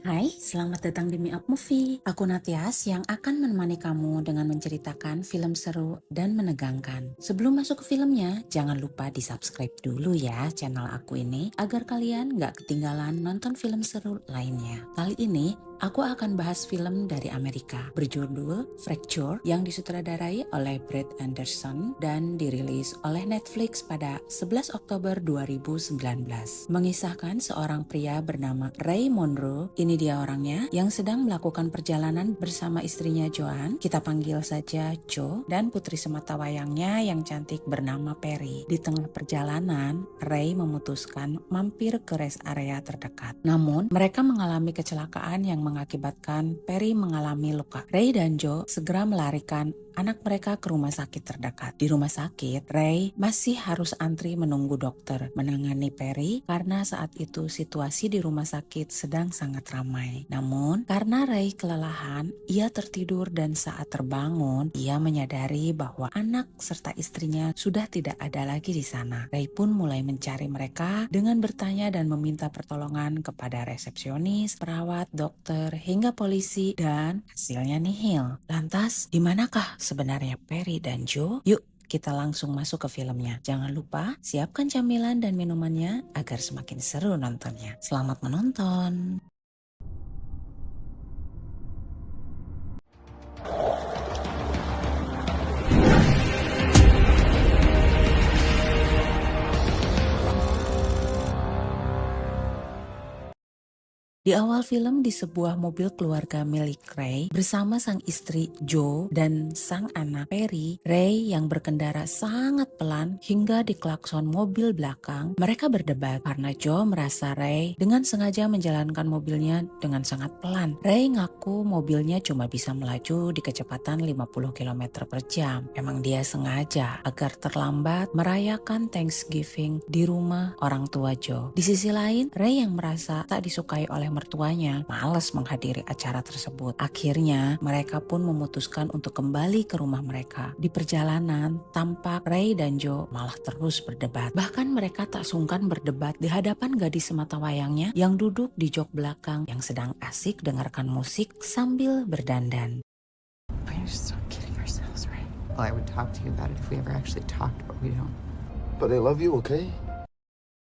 Hai, selamat datang di Me Up Movie. Aku Natias yang akan menemani kamu dengan menceritakan film seru dan menegangkan. Sebelum masuk ke filmnya, jangan lupa di-subscribe dulu ya channel aku ini agar kalian gak ketinggalan nonton film seru lainnya. Kali ini, aku akan bahas film dari Amerika berjudul Fracture yang disutradarai oleh Brett Anderson dan dirilis oleh Netflix pada 11 Oktober 2019. Mengisahkan seorang pria bernama Ray Monroe, ini dia orangnya, yang sedang melakukan perjalanan bersama istrinya Joan, kita panggil saja Jo, dan putri sematawayangnya yang cantik bernama Perry. Di tengah perjalanan, Ray memutuskan mampir ke rest area terdekat. Namun, mereka mengalami kecelakaan yang mengakibatkan Perry mengalami luka. Ray dan Jo segera melarikan anak mereka ke rumah sakit terdekat. Di rumah sakit, Ray masih harus antri menunggu dokter menangani Perry karena saat itu situasi di rumah sakit sedang sangat ramai. Namun, karena Ray kelelahan, ia tertidur dan saat terbangun, ia menyadari bahwa anak serta istrinya sudah tidak ada lagi di sana. Ray pun mulai mencari mereka dengan bertanya dan meminta pertolongan kepada resepsionis, perawat, dokter, hingga polisi, dan hasilnya nihil. Lantas, di manakah sebenarnya Perry dan Jo? Yuk, kita langsung masuk ke filmnya. Jangan lupa siapkan camilan dan minumannya agar semakin seru nontonnya. Selamat menonton. Di awal film, di sebuah mobil keluarga milik Ray bersama sang istri Jo dan sang anak Perry, Ray yang berkendara sangat pelan hingga diklakson mobil belakang. Mereka berdebat karena Jo merasa Ray dengan sengaja menjalankan mobilnya dengan sangat pelan. Ray ngaku mobilnya cuma bisa melaju di kecepatan 50 km per jam. Emang dia sengaja agar terlambat merayakan Thanksgiving di rumah orang tua Jo. Di sisi lain, Ray yang merasa tak disukai oleh mertuanya malas menghadiri acara tersebut. Akhirnya mereka pun memutuskan untuk kembali ke rumah mereka. Di perjalanan, tampak Ray dan Jo malah terus berdebat. Bahkan mereka tak sungkan berdebat di hadapan gadis sematawayangnya yang duduk di jok belakang yang sedang asik dengarkan musik sambil berdandan. We're just not kidding ourselves, right? Well, I would talk to you about it if we ever actually talked, but we don't. But I love you, okay?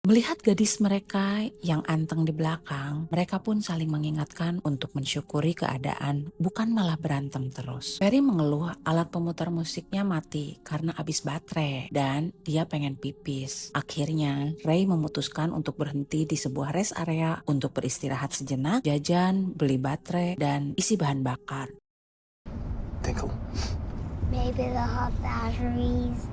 Melihat gadis mereka yang anteng di belakang, mereka pun saling mengingatkan untuk mensyukuri keadaan, bukan malah berantem terus. Perry mengeluh alat pemutar musiknya mati karena habis baterai dan dia pengen pipis. Akhirnya, Ray memutuskan untuk berhenti di sebuah rest area untuk beristirahat sejenak, jajan, beli baterai, dan isi bahan bakar. Tinkle. Maybe the hot batteries.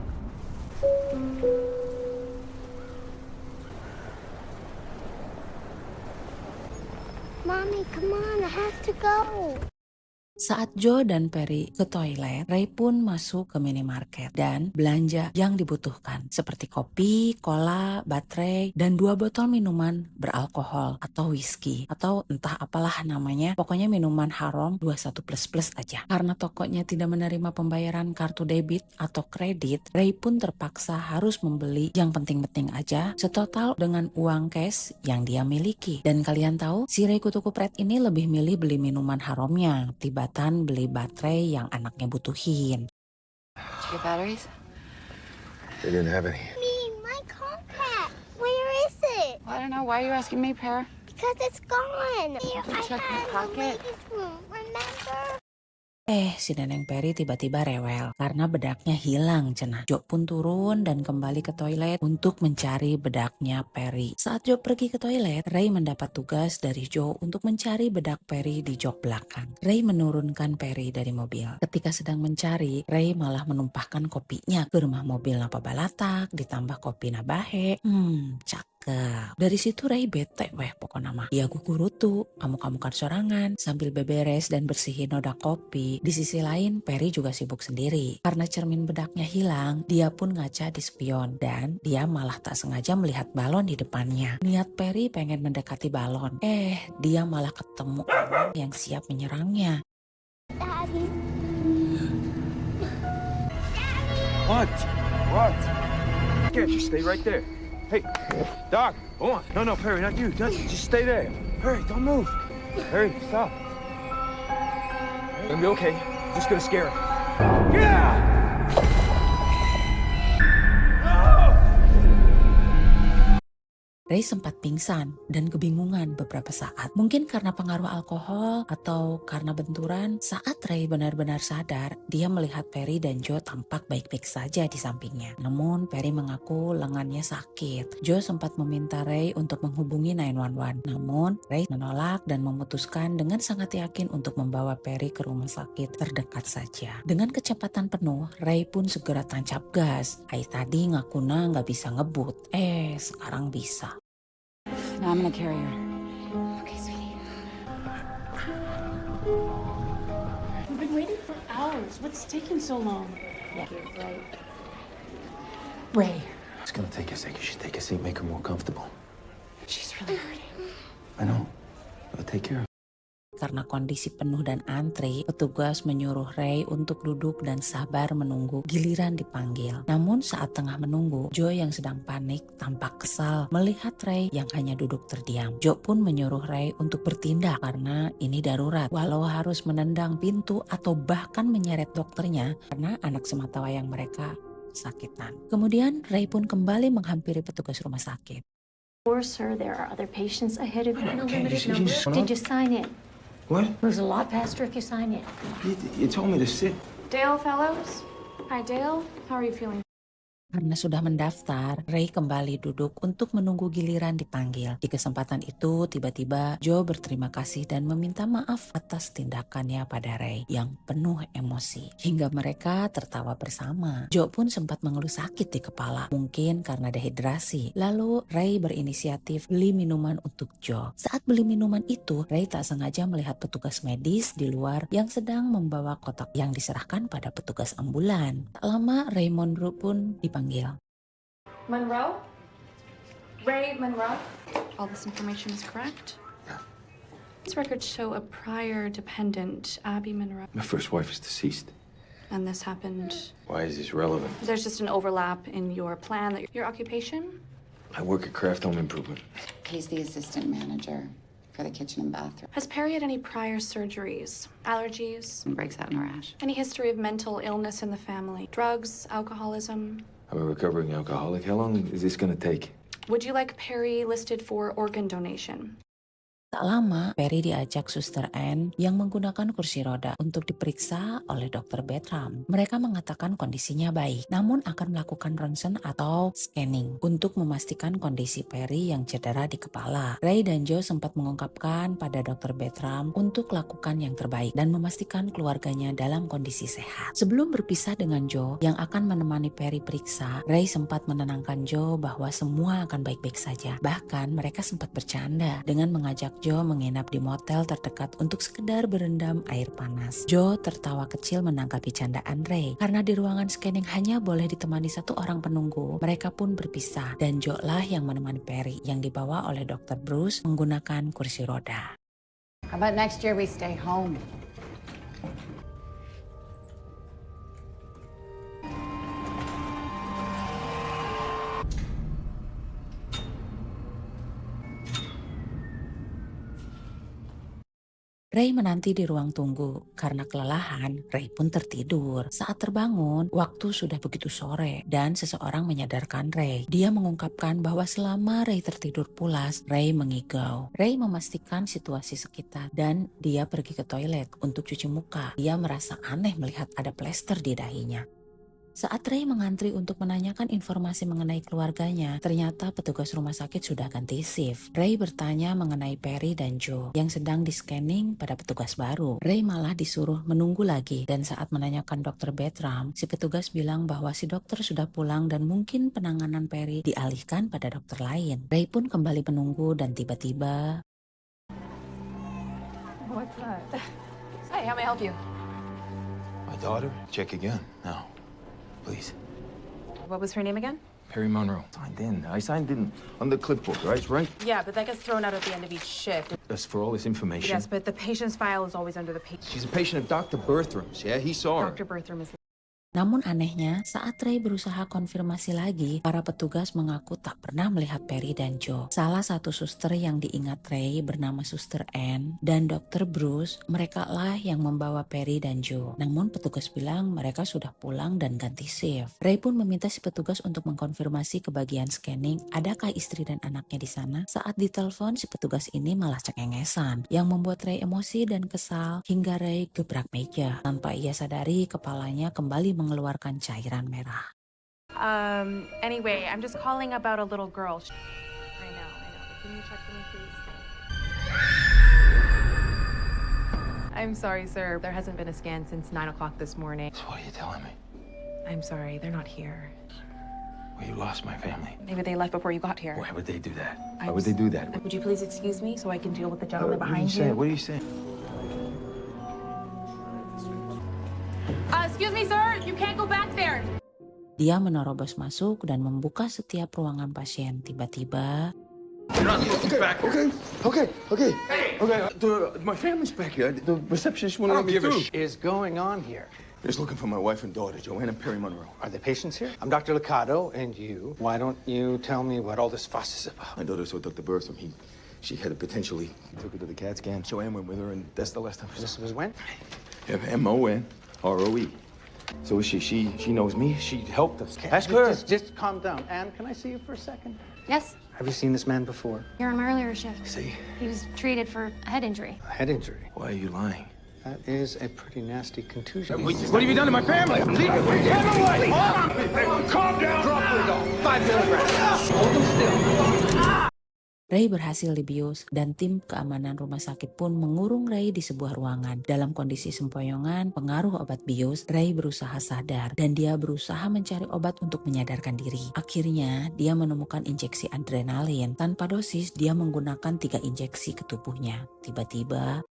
Mommy, come on, I have to go. Saat Jo dan Perry ke toilet, Ray pun masuk ke minimarket dan belanja yang dibutuhkan seperti kopi, cola, baterai, dan 2 botol minuman beralkohol atau whisky atau entah apalah namanya, pokoknya minuman haram 21++ aja. Karena tokonya tidak menerima pembayaran kartu debit atau kredit, Ray pun terpaksa harus membeli yang penting-penting aja setotal dengan uang cash yang dia miliki. Dan kalian tahu, si Ray kutu kupret ini lebih milih beli minuman haramnya tiba beli baterai yang anaknya butuhin. Did you get batteries? They didn't have any. Me, my compact. Where is it? Well, I don't know. Why are you asking me, Pear? Because it's gone. Here, You I checked had my it in the pocket? ladies' room. Remember? Si Neneng Perry tiba-tiba rewel karena bedaknya hilang cenah. Jo pun turun dan kembali ke toilet untuk mencari bedaknya Perry. Saat Jo pergi ke toilet, Ray mendapat tugas dari Jo untuk mencari bedak Perry di jok belakang. Ray menurunkan Perry dari mobil. Ketika sedang mencari, Ray malah menumpahkan kopinya ke rumah mobil Napa Balatak ditambah kopi Nabahe. Cakep. Dari situ Ray bete weh pokoknya mah. Dia gugurutu, kamu-kamukan sorangan sambil beberes dan bersihin noda kopi. Di sisi lain, Perry juga sibuk sendiri. Karena cermin bedaknya hilang, dia pun ngaca di spion dan dia malah tak sengaja melihat balon di depannya. Niat Perry pengen mendekati balon. Dia malah ketemu orang yang siap menyerangnya. Daddy. What? What? Yeah, just stay right there. Hey, Doc, go on. No, Perry, not you. Just stay there. Hurry, don't move. Harry, stop. It'll be okay. Just gonna scare her. Yeah! Ray sempat pingsan dan kebingungan beberapa saat. Mungkin karena pengaruh alkohol atau karena benturan. Saat Ray benar-benar sadar, dia melihat Perry dan Joe tampak baik-baik saja di sampingnya. Namun Perry mengaku lengannya sakit. Joe sempat meminta Ray untuk menghubungi 911. Namun Ray menolak dan memutuskan dengan sangat yakin untuk membawa Perry ke rumah sakit terdekat saja. Dengan kecepatan penuh, Ray pun segera tancap gas. Tadi ngakuna nggak bisa ngebut. Sekarang bisa. Now I'm gonna carry her. Okay, sweetie. We've been waiting for hours. What's taking so long? Yeah, right. Ray. It's gonna take a second. You should take a seat, make her more comfortable. She's really hurting. I know. I'll take care of her. Karena kondisi penuh dan antri, petugas menyuruh Ray untuk duduk dan sabar menunggu giliran dipanggil. Namun saat tengah menunggu, Joe yang sedang panik tampak kesal melihat Ray yang hanya duduk terdiam. Joe pun menyuruh Ray untuk bertindak karena ini darurat. Walau harus menendang pintu atau bahkan menyeret dokternya karena anak sematawayang mereka sakitan. Kemudian Ray pun kembali menghampiri petugas rumah sakit. Sir, there are other patients ahead of you in a Okay, limited you number. just- Did you sign in? What? Moves a lot faster if you sign in. You told me to sit. Dale Fellows? Hi, Dale. How are you feeling? Karena sudah mendaftar, Ray kembali duduk untuk menunggu giliran dipanggil. Di kesempatan itu, tiba-tiba Joe berterima kasih dan meminta maaf atas tindakannya pada Ray yang penuh emosi. Hingga mereka tertawa bersama. Joe pun sempat mengeluh sakit di kepala, mungkin karena dehidrasi. Lalu Ray berinisiatif beli minuman untuk Joe. Saat beli minuman itu, Ray tak sengaja melihat petugas medis di luar yang sedang membawa kotak yang diserahkan pada petugas ambulan. Tak lama, Ray Monroe pun dipanggil. Monroe? Ray Monroe? All this information is correct? Yeah. These records show a prior dependent, Abby Monroe. My first wife is deceased. And this happened. Why is this relevant? There's just an overlap in your plan. Your occupation? I work at Kraft Home Improvement. He's the assistant manager for the kitchen and bathroom. Has Perry had any prior surgeries, allergies, And breaks out in a rash. any history of mental illness in the family? Drugs, alcoholism? I'm a recovering alcoholic. How long is this gonna take? Would you like Perry listed for organ donation? Tak lama, Perry diajak Suster Anne yang menggunakan kursi roda untuk diperiksa oleh Dr. Bertram. Mereka mengatakan kondisinya baik, namun akan melakukan ronsen atau scanning untuk memastikan kondisi Perry yang cedera di kepala. Ray dan Joe sempat mengungkapkan pada Dr. Bertram untuk lakukan yang terbaik dan memastikan keluarganya dalam kondisi sehat. Sebelum berpisah dengan Joe yang akan menemani Perry periksa, Ray sempat menenangkan Joe bahwa semua akan baik-baik saja. Bahkan mereka sempat bercanda dengan mengajak Joe menginap di motel terdekat untuk sekedar berendam air panas. Joe tertawa kecil menanggapi candaan Ray. Karena di ruangan scanning hanya boleh ditemani satu orang penunggu, mereka pun berpisah dan Joe lah yang menemani Perry yang dibawa oleh Dr. Bruce menggunakan kursi roda. How about next year we stay home? Ray menanti di ruang tunggu. Karena kelelahan, Ray pun tertidur. Saat terbangun, waktu sudah begitu sore dan seseorang menyadarkan Ray. Dia mengungkapkan bahwa selama Ray tertidur pulas, Ray mengigau. Ray memastikan situasi sekitar dan dia pergi ke toilet untuk cuci muka. Dia merasa aneh melihat ada plester di dahinya. Saat Ray mengantri untuk menanyakan informasi mengenai keluarganya, ternyata petugas rumah sakit sudah ganti shift. Ray bertanya mengenai Perry dan Joe yang sedang di-scanning pada petugas baru. Ray malah disuruh menunggu lagi dan saat menanyakan Dr. Bertram, si petugas bilang bahwa si dokter sudah pulang dan mungkin penanganan Perry dialihkan pada dokter lain. Ray pun kembali menunggu dan tiba-tiba... What's that? Hi, how may I help you? My daughter? Check again. No. Please. What was her name again? Perry Monroe. Signed in. I signed in on the clipboard, right? Right? Yeah, but that gets thrown out at the end of each shift. That's for all this information. Yes, but the patient's file is always under the patient. She's a patient of Dr. Bertram's, yeah? He saw her. Dr. Bertram is... Namun anehnya, saat Ray berusaha konfirmasi lagi, para petugas mengaku tak pernah melihat Perry dan Joe. Salah satu suster yang diingat Ray bernama Suster Ann dan Dr. Bruce, mereka lah yang membawa Perry dan Joe. Namun petugas bilang mereka sudah pulang dan ganti shift. Ray pun meminta si petugas untuk mengkonfirmasi ke bagian scanning adakah istri dan anaknya di sana. Saat ditelepon, si petugas ini malah cengengesan yang membuat Ray emosi dan kesal hingga Ray gebrak meja. Tanpa ia sadari, kepalanya kembali mengeluarkan cairan merah. Anyway, I'm just calling about a little girl. I know. Can you check for me, please? I'm sorry, sir. There hasn't been a scan since 9 o'clock this morning. So what are you telling me? I'm sorry, they're not here. Well, you lost my family. Maybe they left before you got here. Why would they do that? I'm Why would they do that? Would you please excuse me so I can deal with the gentleman What are behind you saying? you? What are you saying? Excuse me, sir. You can't go back there. Dia menerobos masuk dan membuka setiap ruangan pasien. Tiba-tiba, Okay. My family's back here. The receptionist won't let me through. Is going on here? Just looking for my wife and daughter, Joanne and Perry Monroe. Are the patients here? I'm Dr. Liccardo, and you. Why don't you tell me what all this fuss is about? My daughter saw Dr. Bertram. She had a potentially. He took her to the CAT scan. Joanne went with her, and that's the last time. This was when? MONROE. So is she? She knows me. She helped us. Ask her. Just calm down. Anne, can I see you for a second? Yes, Have you seen this man before? you're on my earlier shift. See, He was treated for a head injury. A head injury. why are you lying? That is a pretty nasty contusion. What have you done to my family? Leave it. Get away. Calm down. Drop it off. 5 milligrams. Hold them still. Ray berhasil dibius dan tim keamanan rumah sakit pun mengurung Ray di sebuah ruangan. Dalam kondisi sempoyongan pengaruh obat bius, Ray berusaha sadar dan dia berusaha mencari obat untuk menyadarkan diri. Akhirnya dia menemukan injeksi adrenalin. Tanpa dosis, dia menggunakan 3 injeksi ke tubuhnya. Tiba-tiba,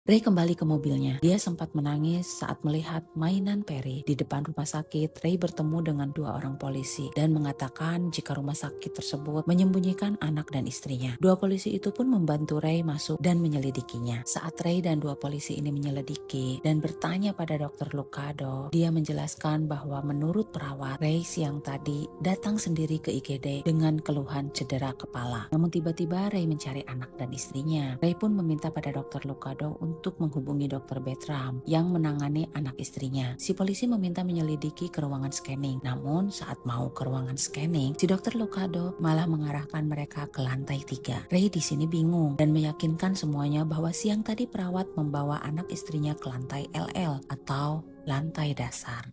Ray kembali ke mobilnya. Dia sempat menangis saat melihat mainan Perry. Di depan rumah sakit, Ray bertemu dengan 2 orang polisi dan mengatakan jika rumah sakit tersebut menyembunyikan anak dan istrinya. 2 polisi itu pun membantu Ray masuk dan menyelidikinya. Saat Ray dan 2 polisi ini menyelidiki dan bertanya pada Dr. Liccardo, dia menjelaskan bahwa menurut perawat, Ray siang tadi datang sendiri ke IGD dengan keluhan cedera kepala. Namun tiba-tiba Ray mencari anak dan istrinya. Ray pun meminta pada Dr. Liccardo untuk menghubungi Dr. Bertram yang menangani anak istrinya. Si polisi meminta menyelidiki ke ruangan scanning. Namun saat mau ke ruangan scanning, si Dr. Liccardo malah mengarahkan mereka ke lantai 3. Ray di sini bingung dan meyakinkan semuanya bahwa siang tadi perawat membawa anak istrinya ke lantai LL atau lantai dasar.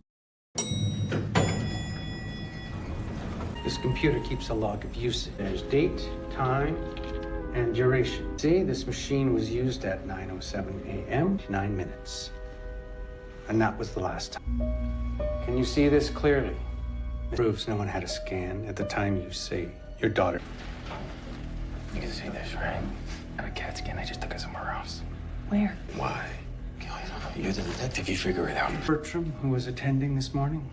This computer keeps a log of usage. There's date, time, and duration. See, this machine was used at 9:07 a.m., 9 minutes. And that was the last time. Can you see this clearly? It proves no one had a scan at the time you say your daughter. You can see this, right? At a CAT scan, I just took her somewhere else. Where? Why? You're the detective. You figure it out. Bertram, who was attending this morning,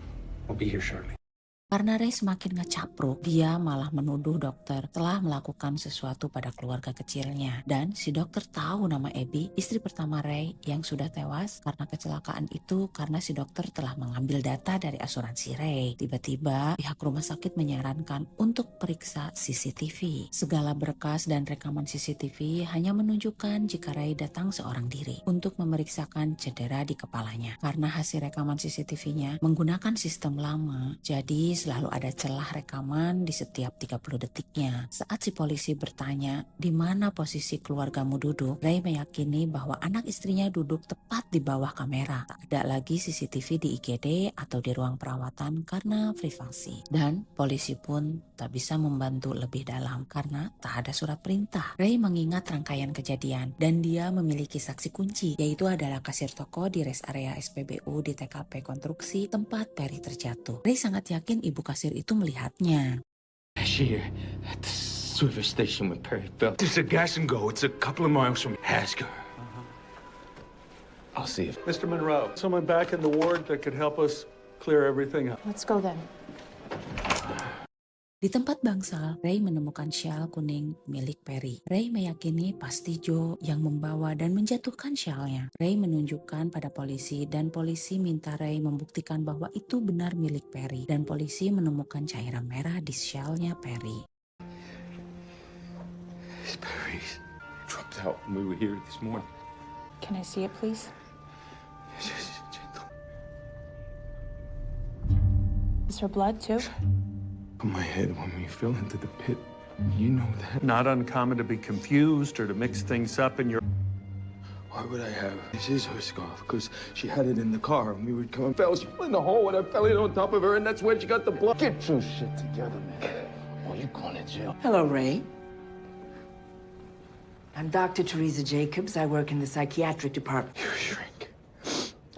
will be here shortly. Karena Ray semakin ngecapruk, dia malah menuduh dokter telah melakukan sesuatu pada keluarga kecilnya. Dan si dokter tahu nama Abby, istri pertama Ray yang sudah tewas karena kecelakaan itu karena si dokter telah mengambil data dari asuransi Ray. Tiba-tiba pihak rumah sakit menyarankan untuk periksa CCTV. Segala berkas dan rekaman CCTV hanya menunjukkan jika Ray datang seorang diri untuk memeriksakan cedera di kepalanya. Karena hasil rekaman CCTV-nya menggunakan sistem lama, jadi selalu ada celah rekaman di setiap 30 detiknya. Saat si polisi bertanya, di mana posisi keluargamu duduk, Ray meyakini bahwa anak istrinya duduk tepat di bawah kamera. Tak ada lagi CCTV di IGD atau di ruang perawatan karena privasi. Dan polisi pun tak bisa membantu lebih dalam karena tak ada surat perintah. Ray mengingat rangkaian kejadian dan dia memiliki saksi kunci, yaitu adalah kasir toko di rest area SPBU di TKP konstruksi tempat Perry terjatuh. Ray sangat yakin ibu kasir itu melihatnya. Cashier at the service station with Perry fell. There's a gas and go. It's a couple of miles from Hasker. I'll see if... Mr. Monroe, someone back in the ward that could help us clear everything up. Let's go then. Di tempat bangsal, Ray menemukan syal kuning milik Perry. Ray meyakini pasti Joe yang membawa dan menjatuhkan syalnya. Ray menunjukkan pada polisi dan polisi minta Ray membuktikan bahwa itu benar milik Perry. Dan polisi menemukan cairan merah di syalnya Perry. It's Perry's. Dropped out when we were here this morning. Can I see it, please? Just gentle. Is her blood too? On my head when we fell into the pit. You know that. Not uncommon to be confused or to mix things up in your... Why would I have? This is her scarf, because she had it in the car and we would come and fell. She fell in the hole and I fell in on top of her and that's when she got the blood. Get your shit together, man. Or you going to jail. Hello, Ray. I'm Dr. Teresa Jacobs. I work in the psychiatric department. You shrink.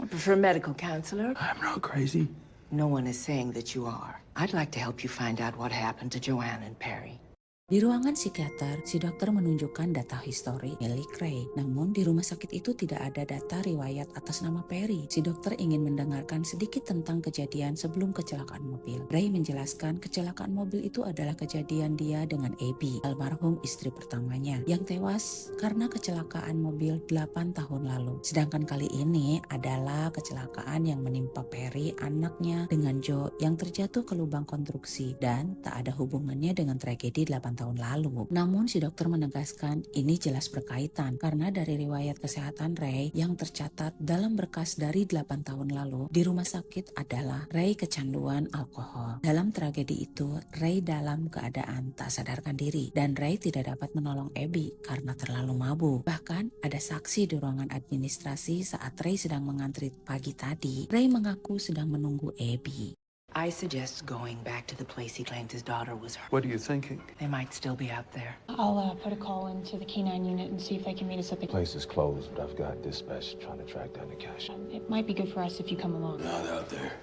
I prefer medical counselor. I'm not crazy. No one is saying that you are. I'd like to help you find out what happened to Joanne and Perry. Di ruangan psikiater, si dokter menunjukkan data histori milik Ray. Namun di rumah sakit itu tidak ada data riwayat atas nama Perry. Si dokter ingin mendengarkan sedikit tentang kejadian sebelum kecelakaan mobil. Ray menjelaskan kecelakaan mobil itu adalah kejadian dia dengan Abby, almarhum istri pertamanya, yang tewas karena kecelakaan mobil 8 tahun lalu. Sedangkan kali ini adalah kecelakaan yang menimpa Perry, anaknya, dengan Joe yang terjatuh ke lubang konstruksi dan tak ada hubungannya dengan tragedi 8 tahun lalu. Namun si dokter menegaskan ini jelas berkaitan karena dari riwayat kesehatan Ray yang tercatat dalam berkas dari 8 tahun lalu di rumah sakit adalah Ray kecanduan alkohol. Dalam tragedi itu, Ray dalam keadaan tak sadarkan diri dan Ray tidak dapat menolong Abby karena terlalu mabuk. Bahkan ada saksi di ruangan administrasi saat Ray sedang mengantri pagi tadi. Ray mengaku sedang menunggu Abby. I suggest going back to the place he claimed his daughter was hurt. What are you thinking? They might still be out there. I'll put a call into the K9 unit and see if they can meet us at the... Place is closed, but I've got dispatch trying to track down the cash. It might be good for us if you come along. Not out there.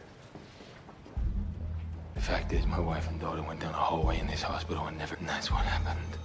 The fact is, my wife and daughter went down a hallway in this hospital and that's what happened.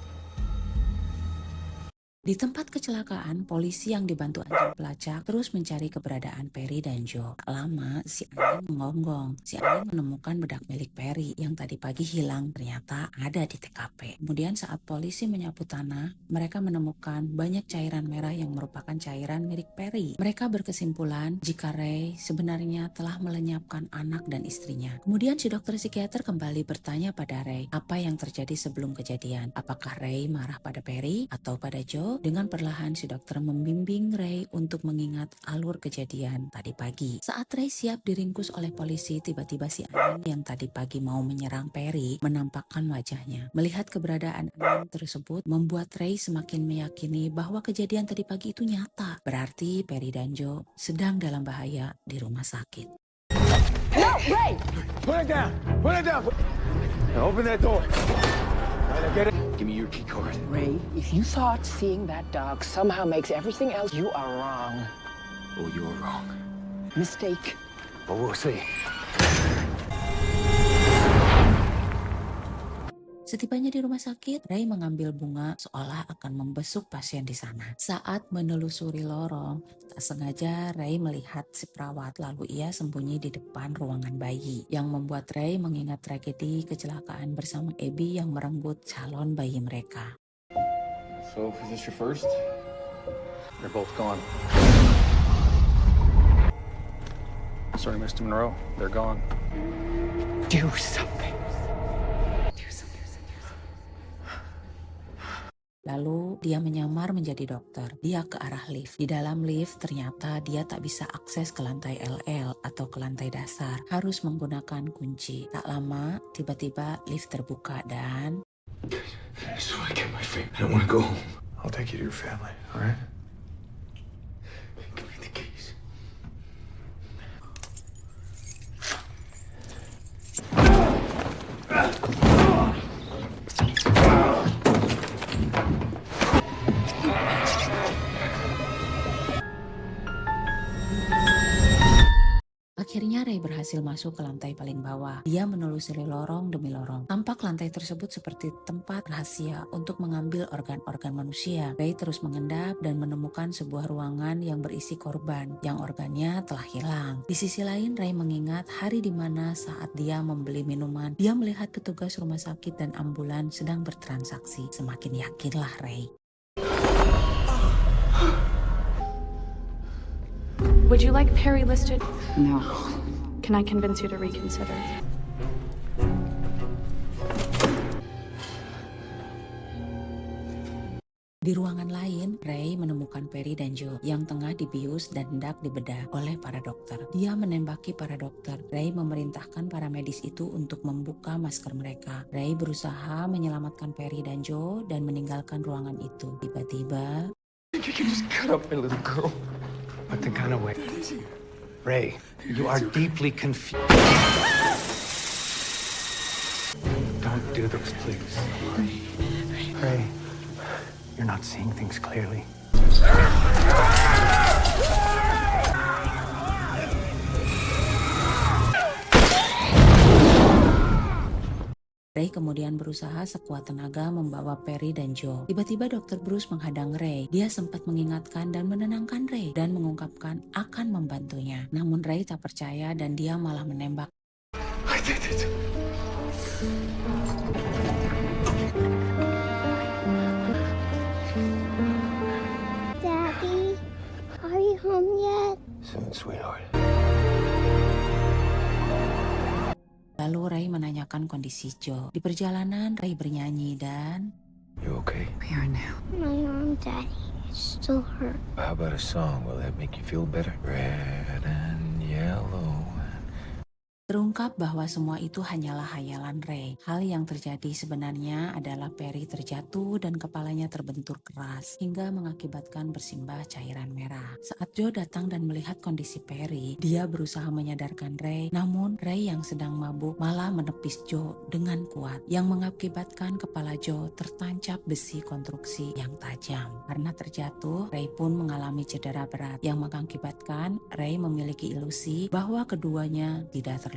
Di tempat kecelakaan, polisi yang dibantu anjing pelacak terus mencari keberadaan Perry dan Joe. Tak lama, si anjing menggonggong. Si anjing menemukan bedak milik Perry yang tadi pagi hilang ternyata ada di TKP. Kemudian saat polisi menyapu tanah, mereka menemukan banyak cairan merah yang merupakan cairan milik Perry. Mereka berkesimpulan jika Ray sebenarnya telah melenyapkan anak dan istrinya. Kemudian si dokter psikiater kembali bertanya pada Ray apa yang terjadi sebelum kejadian. Apakah Ray marah pada Perry atau pada Joe? Dengan perlahan si dokter membimbing Ray untuk mengingat alur kejadian tadi pagi. Saat Ray siap diringkus oleh polisi, tiba-tiba si anjing yang tadi pagi mau menyerang Perry menampakkan wajahnya. Melihat keberadaan anjing tersebut membuat Ray semakin meyakini bahwa kejadian tadi pagi itu nyata. Berarti Perry dan Joe sedang dalam bahaya di rumah sakit. No, Ray! Put it down! Put it down! Now open that door. All right, I get it. Give me your key card. Ray, if you thought seeing that dog somehow makes everything else, you are wrong. Oh, you're wrong. Mistake. But we'll see. Setibanya di rumah sakit, Ray mengambil bunga seolah akan membesuk pasien di sana. Saat menelusuri lorong, tak sengaja Ray melihat si perawat lalu ia sembunyi di depan ruangan bayi yang membuat Ray mengingat tragedi kecelakaan bersama Abby yang merenggut calon bayi mereka. So, is this your first? They're both gone. Sorry, Mr. Monroe. They're gone. Do something. Lalu dia menyamar menjadi dokter. Dia ke arah lift. Di dalam lift ternyata dia tak bisa akses ke lantai LL atau ke lantai dasar. Harus menggunakan kunci. Tak lama tiba-tiba lift terbuka dan... I just want to get my family. I don't want to go home. I'll take you to your family, all right? Give me the keys. Akhirnya Ray berhasil masuk ke lantai paling bawah. Dia menelusuri lorong demi lorong. Tampak lantai tersebut seperti tempat rahasia untuk mengambil organ-organ manusia. Ray terus mengendap dan menemukan sebuah ruangan yang berisi korban yang organnya telah hilang. Di sisi lain, Ray mengingat hari di mana saat dia membeli minuman, dia melihat petugas rumah sakit dan ambulan sedang bertransaksi. Semakin yakinlah Ray. Would you like Perry listed? No. Can I convince you to reconsider? Di ruangan lain, Ray menemukan Perry dan Joe yang tengah dibius dan hendak dibedah oleh para dokter. Dia menembaki para dokter. Ray memerintahkan para medis itu untuk membuka masker mereka. Ray berusaha menyelamatkan Perry dan Joe dan meninggalkan ruangan itu. Tiba-tiba, You can just cut up my little girl. What the kind of way? Ray, you are deeply confused. Don't do this, please. Ray, you're not seeing things clearly. Ray kemudian berusaha sekuat tenaga membawa Perry dan Joe. Tiba-tiba Dr. Bruce menghadang Ray. Dia sempat mengingatkan dan menenangkan Ray dan mengungkapkan akan membantunya. Namun Ray tak percaya dan dia malah menembak. I did it. Daddy, are you home yet? Soon, sweetheart. Lalu Ray menanyakan kondisi Joe. Di perjalanan, Ray bernyanyi dan... You okay? We are now. My arm, Daddy. It still hurts. How about a song? Will that make you feel better? Red and yellow. Terungkap bahwa semua itu hanyalah hayalan Ray. Hal yang terjadi sebenarnya adalah Perry terjatuh dan kepalanya terbentur keras hingga mengakibatkan bersimbah cairan merah. Saat Joe datang dan melihat kondisi Perry, dia berusaha menyadarkan Ray. Namun Ray yang sedang mabuk malah menepis Joe dengan kuat yang mengakibatkan kepala Joe tertancap besi konstruksi yang tajam. Karena terjatuh, Ray pun mengalami cedera berat yang mengakibatkan Ray memiliki ilusi bahwa keduanya tidak terluka.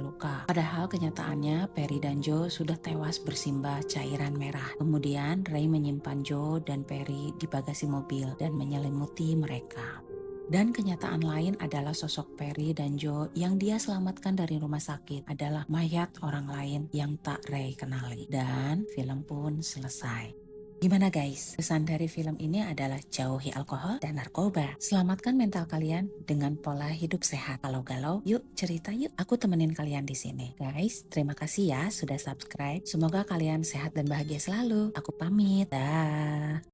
Padahal kenyataannya Perry dan Joe sudah tewas bersimbah cairan merah. Kemudian Ray menyimpan Joe dan Perry di bagasi mobil dan menyelimuti mereka. Dan kenyataan lain adalah sosok Perry dan Joe yang dia selamatkan dari rumah sakit adalah mayat orang lain yang tak Ray kenali. Dan film pun selesai. Gimana guys? Pesan dari film ini adalah jauhi alkohol dan narkoba. Selamatkan mental kalian dengan pola hidup sehat. Kalau galau, yuk cerita yuk. Aku temenin kalian di sini. Guys, terima kasih ya sudah subscribe. Semoga kalian sehat dan bahagia selalu. Aku pamit. Dah.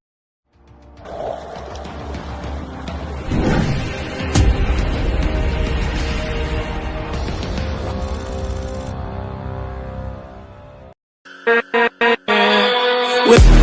With